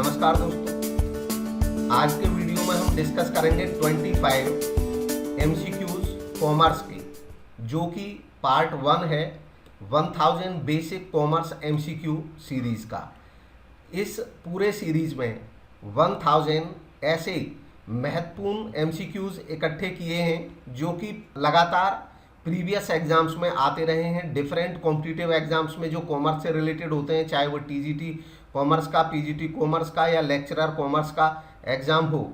नमस्कार दोस्तों, आज के वीडियो में हम डिस्कस करेंगे 25 MCQs कॉमर्स की, जो कि पार्ट 1 है 1000 बेसिक कॉमर्स MCQ सीरीज का। इस पूरे सीरीज में 1000 ऐसे महत्वपूर्ण MCQs इकट्ठे किए हैं जो कि लगातार प्रीवियस एग्जाम्स में आते रहे हैं। डिफरेंट कॉम्पिटिटिव एग्जाम्स में जो कॉमर्स से रिलेटेड होते हैं, चाहे वो TGT कॉमर्स का, PGT कॉमर्स का या लेक्चरर कॉमर्स का एग्ज़ाम हो,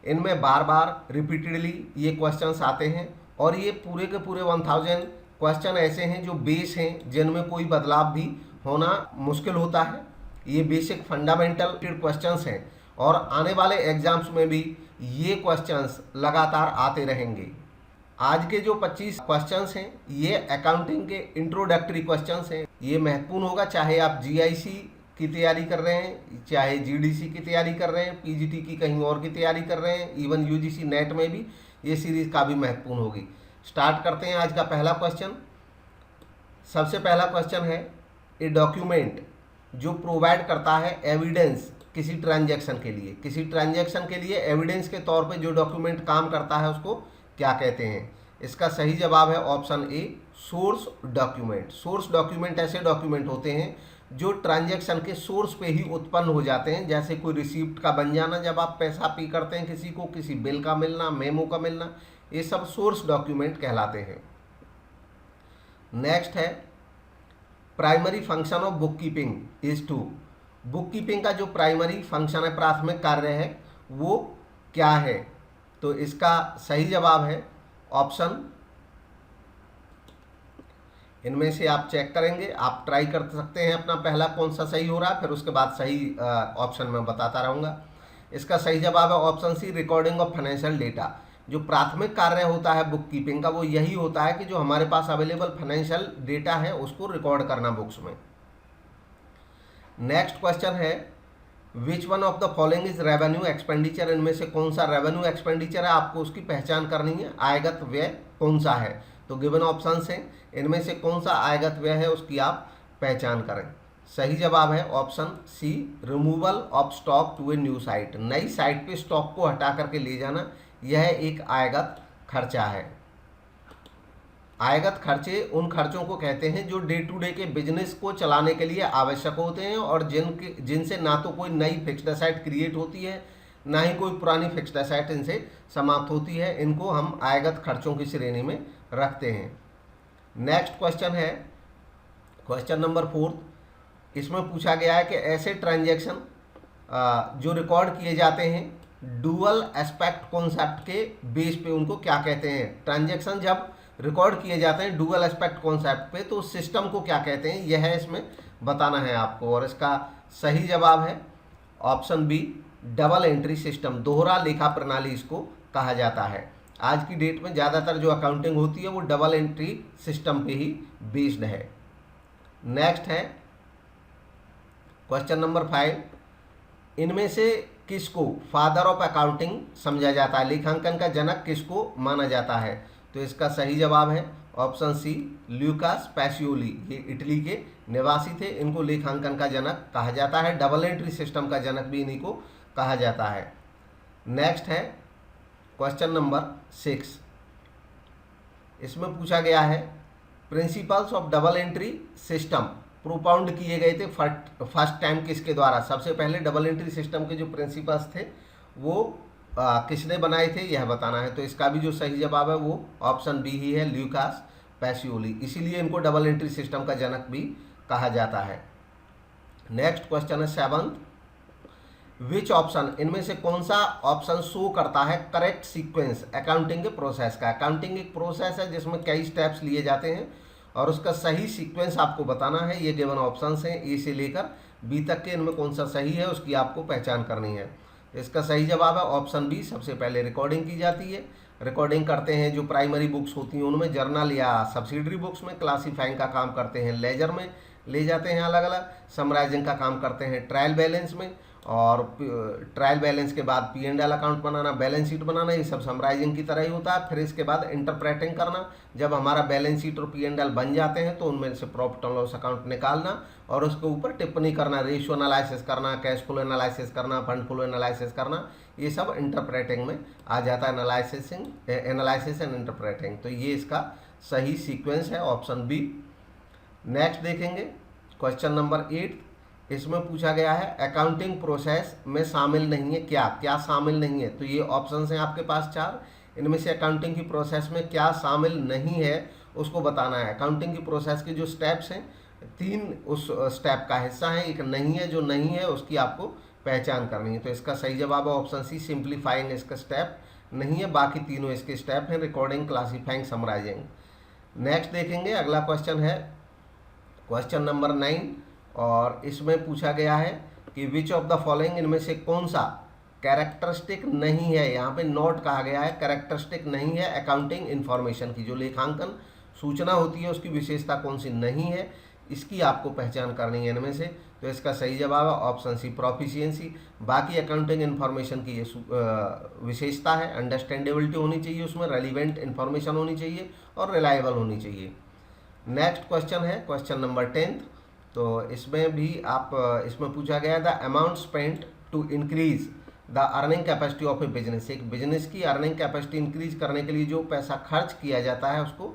इनमें बार बार रिपीटेडली ये क्वेश्चंस आते हैं। और ये पूरे के पूरे 1000 क्वेश्चन ऐसे हैं जो बेस हैं, जिनमें कोई बदलाव भी होना मुश्किल होता है। ये बेसिक फंडामेंटल क्वेश्चंस हैं और आने वाले एग्जाम्स में भी ये क्वेश्चंस लगातार आते रहेंगे। आज के जो 25 क्वेश्चंस हैं ये अकाउंटिंग के इंट्रोडक्टरी क्वेश्चंस हैं। ये महत्वपूर्ण होगा, चाहे आप GIC की तैयारी कर रहे हैं, चाहे GDC की तैयारी कर रहे हैं, PGT की कहीं और की तैयारी कर रहे हैं, इवन UGC नेट में भी ये सीरीज काफ़ी महत्वपूर्ण होगी। स्टार्ट करते हैं आज का पहला क्वेश्चन। सबसे पहला क्वेश्चन है, ए डॉक्यूमेंट जो प्रोवाइड करता है एविडेंस किसी ट्रांजैक्शन के लिए, किसी ट्रांजैक्शन के लिए एविडेंस के तौर पे जो डॉक्यूमेंट काम करता है उसको क्या कहते हैं? इसका सही जवाब है option A, source document. Source document ऐसे डॉक्यूमेंट होते हैं जो ट्रांजैक्शन के सोर्स पे ही उत्पन्न हो जाते हैं, जैसे कोई रिसीप्ट का बन जाना जब आप पैसा पे करते हैं किसी को, किसी बिल का मिलना, मेमो का मिलना, ये सब सोर्स डॉक्यूमेंट कहलाते हैं। नेक्स्ट है, primary function of book keeping is to. Book keeping का जो प्राइमरी फंक्शन है, प्राथमिक कार्य है, वो क्या है? तो इसका सही जवाब है ऑप्शन, इनमें से आप चेक करेंगे, आप ट्राई कर सकते हैं अपना पहला कौन सा सही हो रहा है, फिर उसके बाद सही ऑप्शन में बताता रहूँगा। इसका सही जवाब है option C, recording of financial data. जो प्राथमिक कार्य होता है बुक कीपिंग का, वो यही होता है कि जो हमारे पास अवेलेबल फाइनेंशियल डेटा है उसको रिकॉर्ड करना बुक्स में। नेक्स्ट क्वेश्चन है, which one of the following is revenue expenditure. इनमें से कौन सा रेवेन्यू एक्सपेंडिचर है, आपको उसकी पहचान करनी है। आयगत व्यय कौन सा है? तो गिवन ऑप्शंस हैं, इनमें से कौन सा आयगत व्यय है उसकी आप पहचान करें। सही जवाब है option C, removal of stock to a new site. नई साइट पे स्टॉक को हटा करके ले जाना, यह एक आयगत खर्चा है। आयगत खर्चे उन खर्चों को कहते हैं जो डे टू डे के बिजनेस को चलाने के लिए आवश्यक होते हैं और जिनसे ना तो कोई नई फिक्स्ड एसेट क्रिएट होती है, ना ही कोई पुरानी फिक्स्ड एसेट इनसे समाप्त होती है। इनको हम आयगत खर्चों की श्रेणी में रखते हैं। नेक्स्ट क्वेश्चन है, क्वेश्चन नंबर 4। इसमें पूछा गया है कि ऐसे ट्रांजैक्शन जो रिकॉर्ड किए जाते हैं डुअल एस्पेक्ट कॉन्सेप्ट के बेस पे, उनको क्या कहते हैं? ट्रांजैक्शन जब रिकॉर्ड किए जाते हैं डुअल एस्पेक्ट कॉन्सेप्ट पे, तो सिस्टम को क्या कहते हैं, यह है इसमें बताना है आपको। और इसका सही जवाब है option B, double entry system. दोहरा लेखा प्रणाली इसको कहा जाता है। आज की डेट में ज़्यादातर जो अकाउंटिंग होती है वो डबल एंट्री सिस्टम पे ही बेस्ड है। नेक्स्ट है क्वेश्चन नंबर 5। इनमें से किसको फादर ऑफ अकाउंटिंग समझा जाता है? लेखांकन का जनक किसको माना जाता है? तो इसका सही जवाब है ऑप्शन सी, ल्यूकास पैसियोली। ये इटली के निवासी थे, इनको लेखांकन का जनक कहा जाता है। डबल एंट्री सिस्टम का जनक भी इन्हीं को कहा जाता है। नेक्स्ट है क्वेश्चन नंबर 6। इसमें पूछा गया है, principles of double entry system प्रोपाउंड किए गए थे फर्स्ट टाइम किसके द्वारा? सबसे पहले डबल एंट्री सिस्टम के जो प्रिंसिपल्स थे वो किसने बनाए थे, यह बताना है। तो इसका भी जो सही जवाब है वो ऑप्शन बी ही है, ल्यूकास पैसियोली। इसीलिए इनको डबल एंट्री सिस्टम का जनक भी कहा जाता है। नेक्स्ट क्वेश्चन है 7th। विच ऑप्शन, इनमें से कौन सा ऑप्शन शो करता है करेक्ट सीक्वेंस अकाउंटिंग के प्रोसेस का? अकाउंटिंग एक प्रोसेस है जिसमें कई स्टेप्स लिए जाते हैं और उसका सही सीक्वेंस आपको बताना है। ये गिवन ऑप्शंस हैं, ए से लेकर बी तक के, इनमें कौन सा सही है उसकी आपको पहचान करनी है। इसका सही जवाब है ऑप्शन बी, सबसे पहले रिकॉर्डिंग की जाती है। रिकॉर्डिंग करते हैं जो प्राइमरी बुक्स होती हैं उनमें, जर्नल या सब्सिडरी बुक्स में क्लासीफाइंग का काम करते हैं लेजर में ले जाते हैं अलग अलग, समराइजिंग का काम करते हैं ट्रायल बैलेंस में, और ट्रायल बैलेंस के बाद P&L अकाउंट बनाना, बैलेंस शीट बनाना, ये सब समराइजिंग की तरह ही होता है। फिर इसके बाद इंटरप्रेटिंग करना, जब हमारा बैलेंस शीट और P&L बन जाते हैं तो उनमें से प्रॉफिट एंड लॉस अकाउंट निकालना और उसके ऊपर टिप्पणी करना, रेशियो एनालिसिस करना, कैश फ्लो एनालिसिस करना, फंड फ्लो एनालिसिस करना, ये सब इंटरप्रेटिंग में आ जाता है, एनालिसिस एंड इंटरप्रेटिंग। तो ये इसका सही सीक्वेंस है, ऑप्शन बी। नेक्स्ट देखेंगे क्वेश्चन नंबर 8। इसमें पूछा गया है अकाउंटिंग प्रोसेस में शामिल नहीं है क्या, क्या शामिल नहीं है। तो ये ऑप्शंस हैं आपके पास 4, इनमें से अकाउंटिंग की प्रोसेस में क्या शामिल नहीं है उसको बताना है। अकाउंटिंग की प्रोसेस के जो स्टेप्स हैं 3 उस स्टेप का हिस्सा है, एक नहीं है, जो नहीं है उसकी आपको पहचान करनी है। तो इसका सही जवाब है ऑप्शन सी, सिंप्लीफाइंग इसका स्टेप नहीं है, बाकी तीनों इसके स्टेप हैं, रिकॉर्डिंग, क्लासीफाइंग, समराइजिंग। नेक्स्ट देखेंगे अगला क्वेश्चन है क्वेश्चन नंबर 9 और इसमें पूछा गया है कि विच ऑफ द फॉलोइंग, इनमें से कौन सा कैरेक्टरिस्टिक नहीं है। यहाँ पे नोट कहा गया है, कैरेक्टरिस्टिक नहीं है अकाउंटिंग इन्फॉर्मेशन की, जो लेखांकन सूचना होती है उसकी विशेषता कौन सी नहीं है, इसकी आपको पहचान करनी है इनमें से। तो इसका सही जवाब है ऑप्शन सी, प्रोफिशिएंसी। बाकी अकाउंटिंग इन्फॉर्मेशन की ये विशेषता है, अंडरस्टैंडेबिलिटी होनी चाहिए, उसमें रेलिवेंट इन्फॉर्मेशन होनी चाहिए और रिलायबल होनी चाहिए। नेक्स्ट क्वेश्चन है क्वेश्चन नंबर 10। तो इसमें भी इसमें पूछा गया the amount spent to increase the earning capacity of a business. एक बिजनेस की अर्निंग कैपेसिटी इंक्रीज करने के लिए जो पैसा खर्च किया जाता है उसको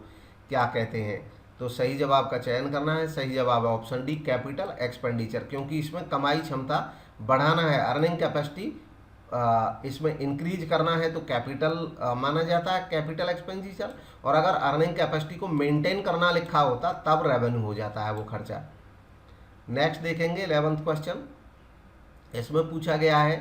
क्या कहते हैं। तो सही जवाब का चयन करना है, सही जवाब है ऑप्शन डी, कैपिटल एक्सपेंडिचर, क्योंकि इसमें कमाई क्षमता बढ़ाना है, अर्निंग कैपेसिटी इसमें इंक्रीज करना है तो कैपिटल माना जाता है, कैपिटल एक्सपेंडिचर। और अगर अर्निंग कैपेसिटी को मेंटेन करना लिखा होता तब रेवेन्यू हो जाता है वो खर्चा। नेक्स्ट देखेंगे 11th क्वेश्चन। इसमें पूछा गया है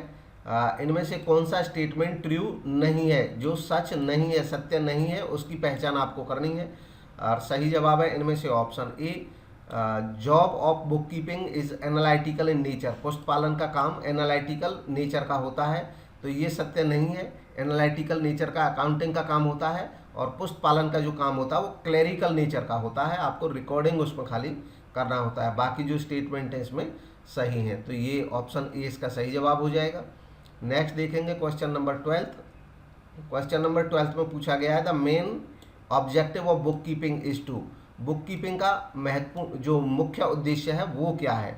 इनमें से कौन सा स्टेटमेंट ट्रू नहीं है, जो सच नहीं है, सत्य नहीं है, उसकी पहचान आपको करनी है। और सही जवाब है इनमें से option A, job of book keeping is analytical in nature. पुस्तपालन का काम एनालिटिकल नेचर का होता है, तो ये सत्य नहीं है। एनालिटिकल नेचर का अकाउंटिंग का काम होता है और पुस्तपालन का जो काम होता है वो क्लरिकल नेचर का होता है, आपको रिकॉर्डिंग उसमें खाली करना होता है। बाकी जो स्टेटमेंट है इसमें सही है, तो ये ऑप्शन ए इसका सही जवाब हो जाएगा। नेक्स्ट देखेंगे क्वेश्चन नंबर 12। क्वेश्चन नंबर 12 में पूछा गया है the main objective of book keeping is to. Book keeping का महत्वपूर्ण जो मुख्य उद्देश्य है वो क्या है।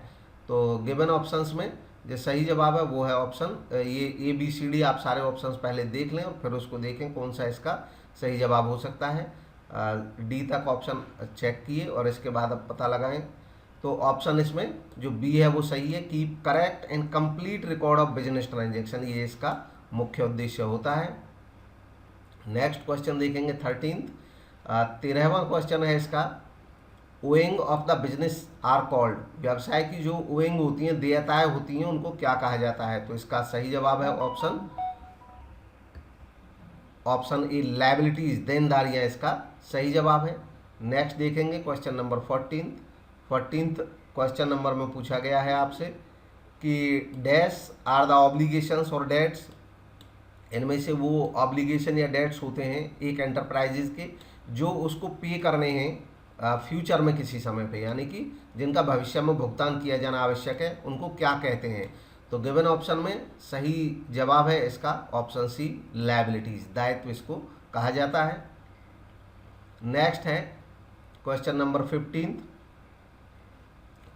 तो गिवन ऑप्शंस में जो सही जवाब है वो है ऑप्शन ये ABCD। आप सारे ऑप्शंस पहले देख लें और फिर उसको देखें कौन सा इसका सही जवाब हो सकता है। डी तक ऑप्शन चेक किए और इसके बाद अब पता लगाएं। तो ऑप्शन इसमें जो बी है वो सही है, keep correct and complete record of business transaction, ये इसका मुख्य उद्देश्य होता है। नेक्स्ट क्वेश्चन देखेंगे 13वां क्वेश्चन है इसका, owing of the business are called. व्यवसाय की जो ओइंग होती हैं, देयताएं होती हैं, उनको क्या कहा जाता है। तो इसका सही जवाब है ऑप्शन ए, लायबिलिटीज, देनदारियां इसका सही जवाब है। नेक्स्ट देखेंगे question number 14th question number में पूछा गया है आपसे कि डैश आर द ऑब्लिगेशंस और डेट्स। इनमें से वो ऑब्लिगेशन या डेट्स होते हैं एक एंटरप्राइजेज के जो उसको पे करने हैं फ्यूचर में किसी समय पे, यानी कि जिनका भविष्य में भुगतान किया जाना आवश्यक है, उनको क्या कहते हैं। तो गिवन ऑप्शन में सही जवाब है इसका ऑप्शन सी, लायबिलिटीज, दायित्व इसको कहा जाता है। नेक्स्ट है क्वेश्चन नंबर 15।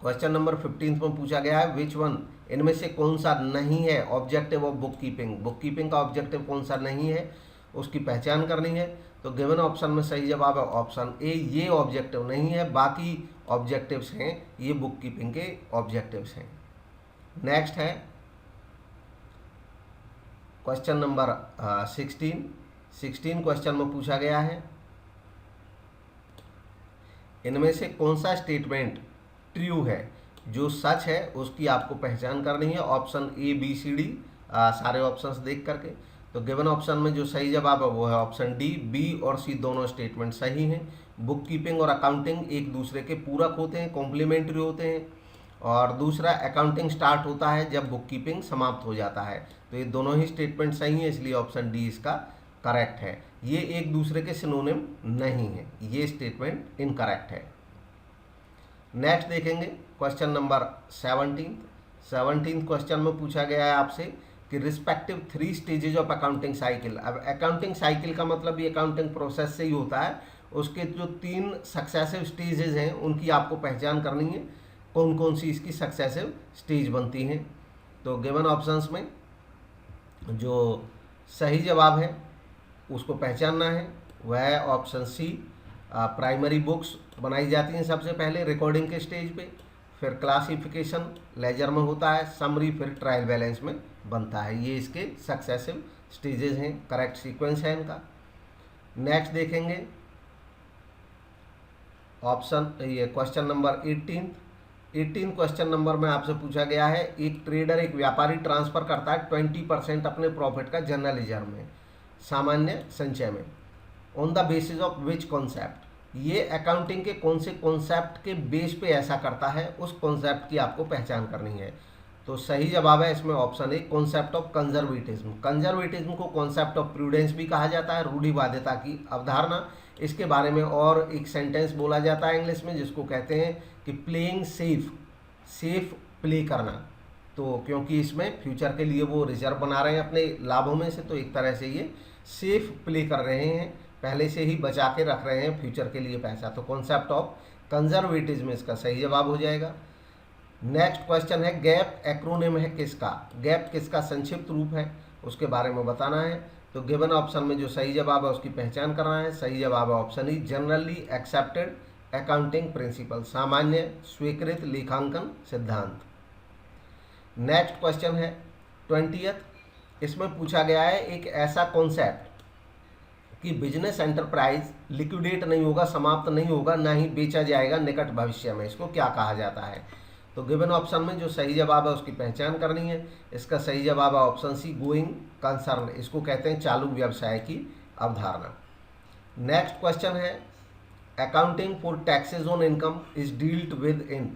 क्वेश्चन नंबर 15 में पूछा गया है विच वन, इनमें से कौन सा नहीं है objective of book keeping. Book keeping का ऑब्जेक्टिव कौन सा नहीं है उसकी पहचान करनी है। तो गिवन ऑप्शन में सही जवाब है ऑप्शन ए, ये ऑब्जेक्टिव नहीं है, बाकी ऑब्जेक्टिव्स हैं, ये बुक कीपिंग के ऑब्जेक्टिव्स हैं। नेक्स्ट है क्वेश्चन नंबर 16 क्वेश्चन में पूछा गया है इनमें से कौन सा स्टेटमेंट ट्रू है, जो सच है उसकी आपको पहचान करनी है। ऑप्शन ABCD सारे ऑप्शंस देख करके। तो गिवन ऑप्शन में जो सही जवाब है वो है ऑप्शन डी, बी और सी दोनों स्टेटमेंट सही हैं। बुक कीपिंग और अकाउंटिंग एक दूसरे के पूरक होते हैं, कॉम्प्लीमेंट्री होते हैं। और दूसरा, अकाउंटिंग स्टार्ट होता है जब बुक कीपिंग समाप्त हो जाता है। तो ये दोनों ही स्टेटमेंट सही हैं, इसलिए ऑप्शन डी इसका करेक्ट है। ये एक दूसरे के सिनोनिम नहीं है, ये स्टेटमेंट इनकरेक्ट है। नेक्स्ट देखेंगे क्वेश्चन नंबर 17। 17th क्वेश्चन में पूछा गया है आपसे कि respective 3 stages of accounting cycle. अब अकाउंटिंग साइकिल का मतलब ये अकाउंटिंग प्रोसेस से ही होता है, उसके जो 3 सक्सेसिव स्टेजेज हैं उनकी आपको पहचान करनी है, कौन कौन सी इसकी सक्सेसिव स्टेज बनती हैं। तो गिवन ऑप्शंस में जो सही जवाब है उसको पहचानना है, वह है ऑप्शन सी। प्राइमरी बुक्स बनाई जाती हैं सबसे पहले रिकॉर्डिंग के स्टेज पे, फिर क्लासिफिकेशन लेजर में होता है, समरी फिर ट्रायल बैलेंस में बनता है। ये इसके सक्सेसिव स्टेजेस हैं, करेक्ट सीक्वेंस है इनका। नेक्स्ट देखेंगे ऑप्शन ये क्वेश्चन नंबर 18 क्वेश्चन नंबर में आपसे पूछा गया है, एक ट्रेडर एक व्यापारी ट्रांसफर करता है 20% अपने प्रॉफिट का जनरल रिजर्व में, सामान्य संचय में, on the basis of which concept. ये अकाउंटिंग के कौन से कॉन्सेप्ट के बेस पे ऐसा करता है, उस कॉन्सेप्ट की आपको पहचान करनी है। तो सही जवाब है इसमें option A, concept of conservatism. Conservatism को कॉन्सेप्ट ऑफ प्रूडेंस भी कहा जाता है, रूढ़िवादिता की अवधारणा। इसके बारे में और एक सेंटेंस बोला जाता है इंग्लिश में जिसको कहते हैं कि प्लेइंग सेफ, सेफ प्ले करना। तो क्योंकि इसमें फ्यूचर के लिए वो रिजर्व बना रहे हैं अपने लाभों में से, तो एक तरह से ये सेफ प्ले कर रहे हैं, पहले से ही बचा के रख रहे हैं फ्यूचर के लिए पैसा। तो कॉन्सेप्ट ऑफ कंजर्वेटिज्म इसका सही जवाब हो जाएगा। नेक्स्ट क्वेश्चन है, गैप एक्रोनिम है किसका, गैप किसका संक्षिप्त रूप है, उसके बारे में बताना है। तो गिवन ऑप्शन में जो सही जवाब है उसकी पहचान करना है। सही जवाब है option E, generally accepted accounting principle, सामान्य स्वीकृत लेखांकन सिद्धांत। नेक्स्ट क्वेश्चन है 20th, इसमें पूछा गया है एक ऐसा कॉन्सेप्ट कि बिजनेस एंटरप्राइज लिक्विडेट नहीं होगा, समाप्त नहीं होगा, ना ही बेचा जाएगा निकट भविष्य में, इसको क्या कहा जाता है। तो गिवन ऑप्शन में जो सही जवाब है उसकी पहचान करनी है। इसका सही जवाब है ऑप्शन सी, गोइंग कंसर्न, इसको कहते हैं चालू व्यवसाय की अवधारणा। नेक्स्ट क्वेश्चन है, accounting for taxes on income is dealt with in,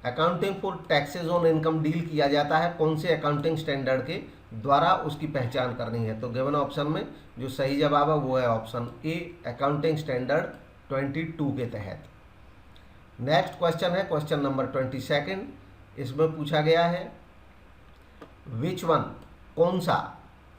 accounting for taxes on income deal किया जाता है कौन से अकाउंटिंग स्टैंडर्ड के द्वारा, उसकी पहचान करनी है। तो गिवन ऑप्शन में जो सही जवाब है वो है ऑप्शन ए, अकाउंटिंग स्टैंडर्ड 22 के तहत। नेक्स्ट क्वेश्चन है क्वेश्चन नंबर 22, इसमें पूछा गया है विच वन, कौन सा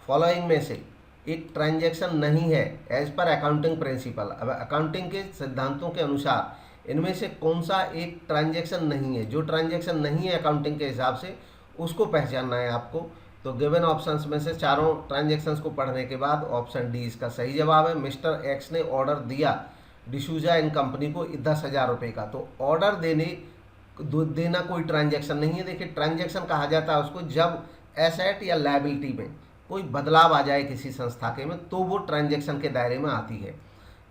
फॉलोइंग में से एक ट्रांजैक्शन नहीं है एज पर अकाउंटिंग प्रिंसिपल। अब अकाउंटिंग के सिद्धांतों के अनुसार इनमें से कौन सा एक ट्रांजैक्शन नहीं है, जो ट्रांजैक्शन नहीं है अकाउंटिंग के हिसाब से उसको पहचानना है आपको। तो गिवन ऑप्शंस में से चारों ट्रांजैक्शंस को पढ़ने के बाद ऑप्शन डी इसका सही जवाब है। मिस्टर एक्स ने ऑर्डर दिया डिसूजा इन कंपनी को 10,000 रुपये का। तो ऑर्डर देना कोई ट्रांजैक्शन नहीं है। देखिए ट्रांजैक्शन कहा जाता है उसको जब एसेट या लायबिलिटी में कोई बदलाव आ जाए किसी संस्था के में, तो वो ट्रांजैक्शन के दायरे में आती है।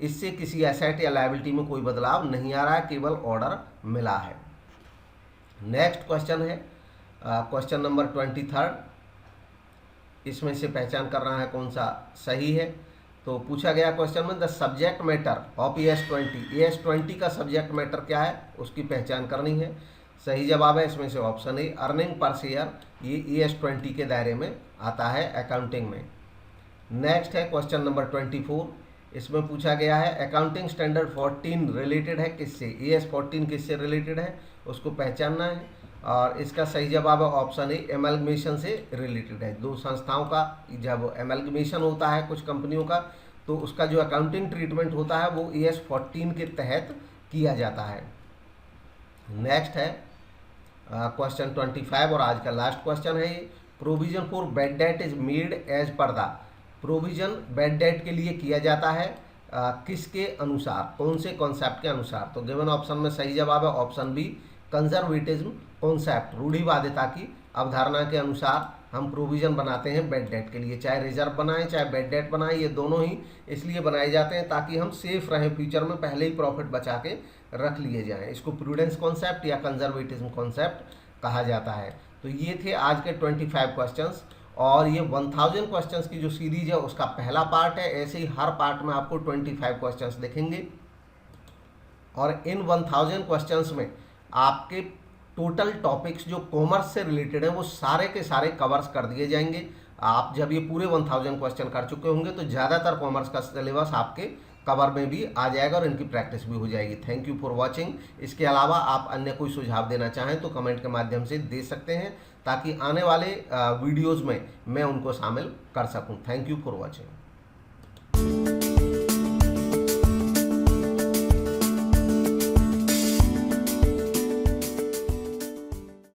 इससे किसी एसेट या लायबिलिटी में कोई बदलाव नहीं आ रहा है, केवल ऑर्डर मिला है। नेक्स्ट क्वेश्चन है क्वेश्चन नंबर 23, इसमें से पहचान करना है कौन सा सही है। तो पूछा गया क्वेश्चन में the subject matter of ES20 का सब्जेक्ट मैटर क्या है, उसकी पहचान करनी है। सही जवाब है इसमें से ऑप्शन ए, अर्निंग पर शेयर, ये ES20 के दायरे में आता है अकाउंटिंग में। नेक्स्ट है क्वेश्चन नंबर 24, इसमें पूछा गया है अकाउंटिंग स्टैंडर्ड 14 रिलेटेड है किससे, ES14 किससे रिलेटेड है, उसको पहचानना है। और इसका सही जवाब है ऑप्शन ए, एमलगमेशन से रिलेटेड है। दो संस्थाओं का जब एमलगमेशन होता है कुछ कंपनियों का, तो उसका जो अकाउंटिंग ट्रीटमेंट होता है वो ES14 के तहत किया जाता है। नेक्स्ट है क्वेश्चन 25 और आज का लास्ट क्वेश्चन है ये, provision for bad debt is made as per the, provision bad debt के लिए किया जाता है किसके अनुसार, कौन से कॉन्सेप्ट के अनुसार। तो गिवन ऑप्शन में सही जवाब है ऑप्शन बी, कंजर्वेटिज्म कॉन्सेप्ट, रूढ़िवादिता की अवधारणा के अनुसार हम प्रोविजन बनाते हैं बैड डेट के लिए। चाहे रिजर्व बनाएं चाहे बैड डेट बनाएं, ये दोनों ही इसलिए बनाए जाते हैं ताकि हम सेफ रहें, फ्यूचर में पहले ही प्रॉफिट बचा के रख लिए जाएं। इसको प्रूडेंस कॉन्सेप्ट या कंजर्वेटिज्म कॉन्सेप्ट कहा जाता है। तो ये थे आज के 25 क्वेश्चंस, और ये 1000 क्वेश्चंस की जो सीरीज है उसका पहला पार्ट है। ऐसे ही हर पार्ट में आपको 25 क्वेश्चंस दिखेंगे, और इन 1000 क्वेश्चंस में आपके टोटल टॉपिक्स जो कॉमर्स से रिलेटेड हैं वो सारे के सारे कवर्स कर दिए जाएंगे। आप जब ये पूरे 1000 क्वेश्चन कर चुके होंगे तो ज़्यादातर कॉमर्स का सिलेबस आपके कवर में भी आ जाएगा और इनकी प्रैक्टिस भी हो जाएगी। Thank you for watching. इसके अलावा आप अन्य कोई सुझाव देना चाहें तो कमेंट के माध्यम से दे सकते हैं, ताकि आने वाले वीडियोज़ में मैं उनको शामिल कर सकूं। Thank you for watching.